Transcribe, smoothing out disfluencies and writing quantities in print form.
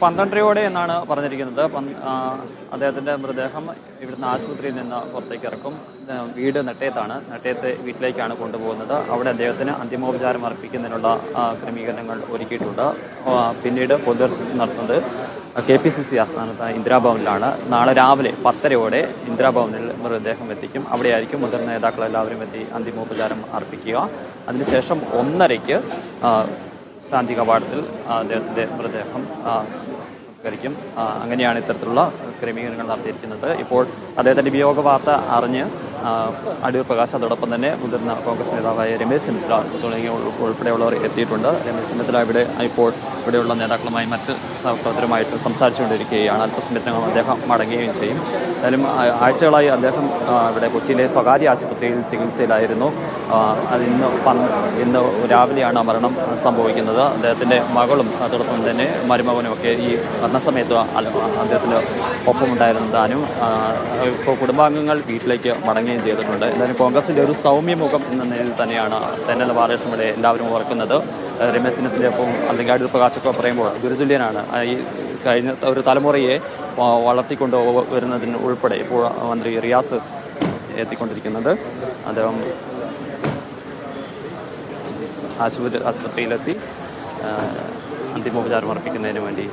12:30 എന്നാണ് പറഞ്ഞിരിക്കുന്നത്. അദ്ദേഹത്തിൻ്റെ മൃതദേഹം ഇവിടുന്ന് ആശുപത്രിയിൽ നിന്ന് പുറത്തേക്ക് ഇറക്കും. വീട് നെട്ടയത്താണ്. നെട്ടയത്തെ വീട്ടിലേക്കാണ് കൊണ്ടുപോകുന്നത്. അവിടെ അദ്ദേഹത്തിന് അന്തിമോപചാരം അർപ്പിക്കുന്നതിനുള്ള ക്രമീകരണങ്ങൾ ഒരുക്കിയിട്ടുണ്ട്. പിന്നീട് പൊതുദർശനം നടത്തുന്നത് KPCC ആസ്ഥാനത്ത് ഇന്ദിരാഭവനിലാണ്. നാളെ രാവിലെ 10:30 ഇന്ദിരാഭവനിൽ മൃതദേഹം എത്തിക്കും. അവിടെയായിരിക്കും മുതിർന്ന നേതാക്കളെല്ലാവരും എത്തി അന്തിമോപചാരം അർപ്പിക്കുക. അതിനുശേഷം 1:30 ശാന്തി കവാടത്തിൽ അദ്ദേഹത്തിൻ്റെ മൃതദേഹം സംസ്കരിക്കും. അങ്ങനെയാണ് ഇത്തരത്തിലുള്ള ക്രമീകരണങ്ങൾ നടത്തിയിരിക്കുന്നത്. ഇപ്പോൾ അദ്ദേഹത്തിൻ്റെ വിയോഗ വാർത്ത അറിഞ്ഞ് അടൂർ പ്രകാശ്, അതോടൊപ്പം തന്നെ മുതിർന്ന കോൺഗ്രസ് നേതാവായ രമേശ് ചെന്നിത്തല തുടങ്ങിയ ഉൾപ്പെടെയുള്ളവർ എത്തിയിട്ടുണ്ട്. രമേശ് ചെന്നിത്തല ഇപ്പോൾ ഇവിടെയുള്ള നേതാക്കളുമായി മറ്റ് സഹപ്രവർത്തകരുമായിട്ട് സംസാരിച്ചുകൊണ്ടിരിക്കുകയാണ്. അല്പസമയത്തിനകം അദ്ദേഹം മടങ്ങുകയും ചെയ്യും. എന്തായാലും ആഴ്ചകളായി അദ്ദേഹം ഇവിടെ കൊച്ചിയിലെ സ്വകാര്യ ആശുപത്രിയിൽ ചികിത്സയിലായിരുന്നു. ഇന്ന് രാവിലെയാണ് മരണം സംഭവിക്കുന്നത്. അദ്ദേഹത്തിൻ്റെ മകളും അതോടൊപ്പം തന്നെ മരുമകനും ഒക്കെ ഈ മരണസമയത്ത് അദ്ദേഹത്തിന് ഒപ്പമുണ്ടായിരുന്നതാനും ഇപ്പോൾ കുടുംബാംഗങ്ങൾ വീട്ടിലേക്ക് മടങ്ങുകയും ചെയ്തിട്ടുണ്ട്. എന്തായാലും കോൺഗ്രസിൻ്റെ ഒരു സൗമ്യമുഖം എന്ന നിലയിൽ തന്നെയാണ് തെന്നല ബാലകൃഷ്ണൻ ഇവിടെ എല്ലാവരും ഓർക്കുന്നത്. രമേശ് ചെന്നിത്തലയൊപ്പം അല്ലെങ്കിൽ അടൂർ പ്രകാശൊക്കെ പറയുമ്പോൾ ഗുരുതുല്യനാണ്. ഈ കഴിഞ്ഞ ഒരു തലമുറയെ വളർത്തിക്കൊണ്ട് വരുന്നതിന് ഉൾപ്പെടെ ഇപ്പോൾ മന്ത്രി റിയാസ് എത്തിക്കൊണ്ടിരിക്കുന്നുണ്ട്. അദ്ദേഹം ആശുപത്രിയിലെത്തി അന്തിമോപചാരം അർപ്പിക്കുന്നതിന് വേണ്ടി